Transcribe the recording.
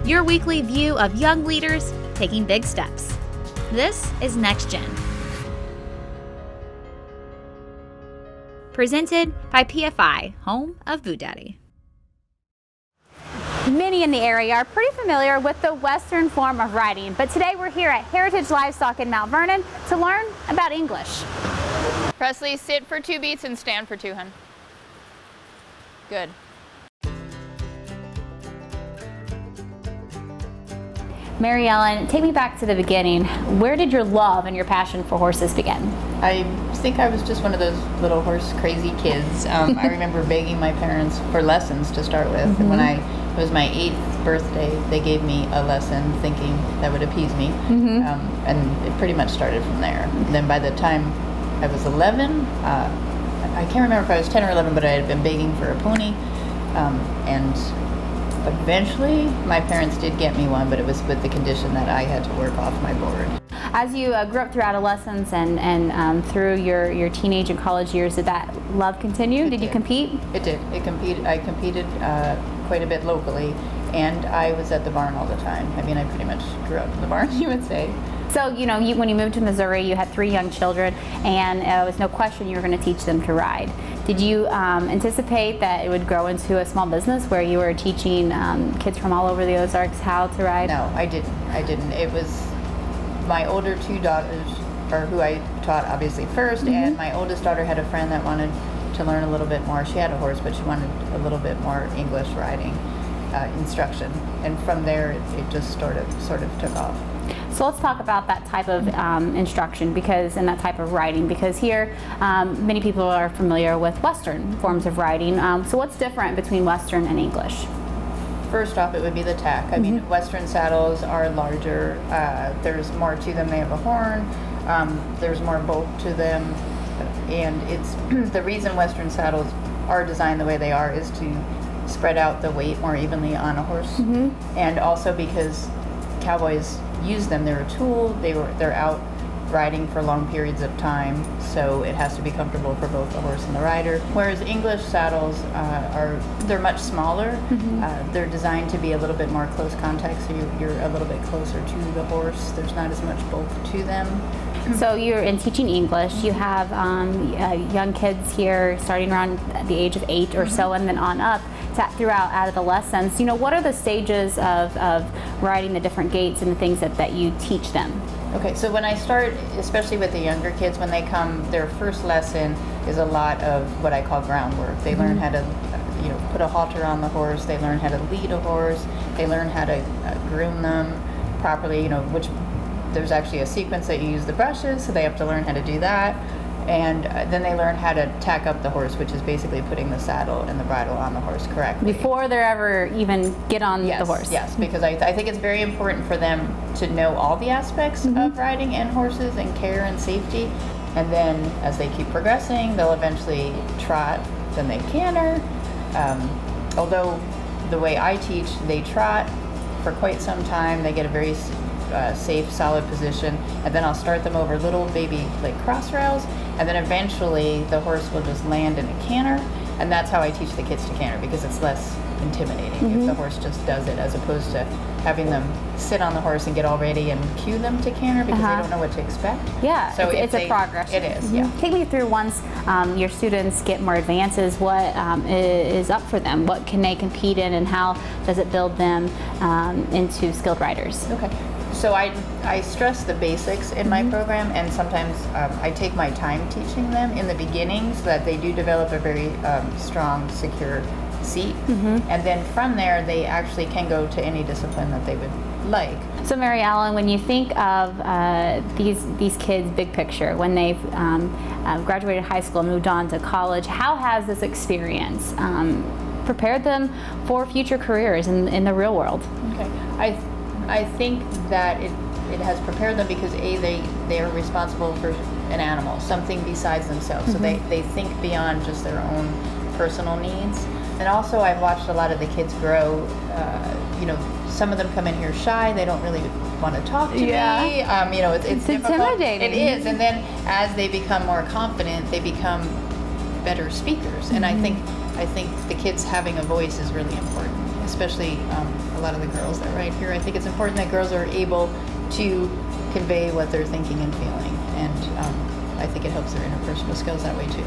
your weekly view of young leaders taking big steps. This is Next Gen. Presented by PFI, home of Boo Daddy. Many in the area are pretty familiar with the Western form of riding, but today we're here at Heritage Livestock in Mount Vernon to learn about English. Presley, sit for 2 beats and stand for 2, hun. Good. Mary Ellen, take me back to the beginning. Where did your love and your passion for horses begin? I think I was just one of those little horse crazy kids. I remember begging my parents for lessons to start with. Mm-hmm. When it was my 8th birthday, they gave me a lesson thinking that would appease me. Mm-hmm. And it pretty much started from there. And then by the time I was 11, I can't remember if I was 10 or 11, but I had been begging for a pony. And eventually, my parents did get me one, but it was with the condition that I had to work off my board. As you grew up through adolescence and through your teenage and college years, did that love continue? Did you compete? It did. I competed quite a bit locally, and I was at the barn all the time. I mean, I pretty much grew up in the barn, you would say. So, when you moved to Missouri, you had 3 young children, and it was no question you were going to teach them to ride. Did you anticipate that it would grow into a small business where you were teaching kids from all over the Ozarks how to ride? No, I didn't. It was my older 2 daughters, or who I taught obviously first, and my oldest daughter had a friend that wanted to learn a little bit more. She had a horse, but she wanted a little bit more English riding instruction, and from there it just sort of took off. So let's talk about that type of instruction and that type of riding, because here many people are familiar with Western forms of riding. So what's different between Western and English? First off, it would be the tack. I mean, Western saddles are larger. There's more to them. They have a horn. There's more bulk to them. And it's the reason Western saddles are designed the way they are is to spread out the weight more evenly on a horse. And also because cowboys use them. They're a tool. They're out riding for long periods of time, so it has to be comfortable for both the horse and the rider. Whereas English saddles they're much smaller. They're designed to be a little bit more close contact, so you're a little bit closer to the horse. There's not as much bulk to them. So you're in teaching English. You have young kids here starting around the age of 8 or so, and then on up throughout adolescence. What are the stages of riding the different gaits and the things that you teach them? Okay, so when I start, especially with the younger kids, when they come, their first lesson is a lot of what I call groundwork. They learn how to put a halter on the horse. They learn how to lead a horse. They learn how to groom them properly, which there's actually a sequence that you use the brushes, so they have to learn how to do that. And then they learn how to tack up the horse, which is basically putting the saddle and the bridle on the horse correctly. Before they ever even get on the horse. Yes, because I think it's very important for them to know all the aspects of riding and horses and care and safety. And then as they keep progressing, they'll eventually trot, then they canter. Although the way I teach, they trot for quite some time. They get a very safe, solid position, and then I'll start them over little baby cross rails, and then eventually the horse will just land in a canter, and that's how I teach the kids to canter, because it's less intimidating if the horse just does it, as opposed to having them sit on the horse and get all ready and cue them to canter, because they don't know what to expect. Yeah, so it's a progression. It is, yeah. Take me through, once your students get more advances, what is up for them? What can they compete in, and how does it build them into skilled riders? Okay. So I stress the basics in my program, and sometimes I take my time teaching them in the beginning so that they do develop a very strong, secure seat. And then from there, they actually can go to any discipline that they would like. So Mary Ellen, when you think of these kids big picture, when they've graduated high school and moved on to college, how has this experience prepared them for future careers in the real world? Okay. I think that it has prepared them because they are responsible for an animal, something besides themselves. So they think beyond just their own personal needs. And also I've watched a lot of the kids grow. Some of them come in here shy. They don't really want to talk to me. It's difficult. Intimidating. It is. And then as they become more confident, they become better speakers. And I think the kids having a voice is really important. especially a lot of the girls that ride here. I think it's important that girls are able to convey what they're thinking and feeling, and I think it helps their interpersonal skills that way too.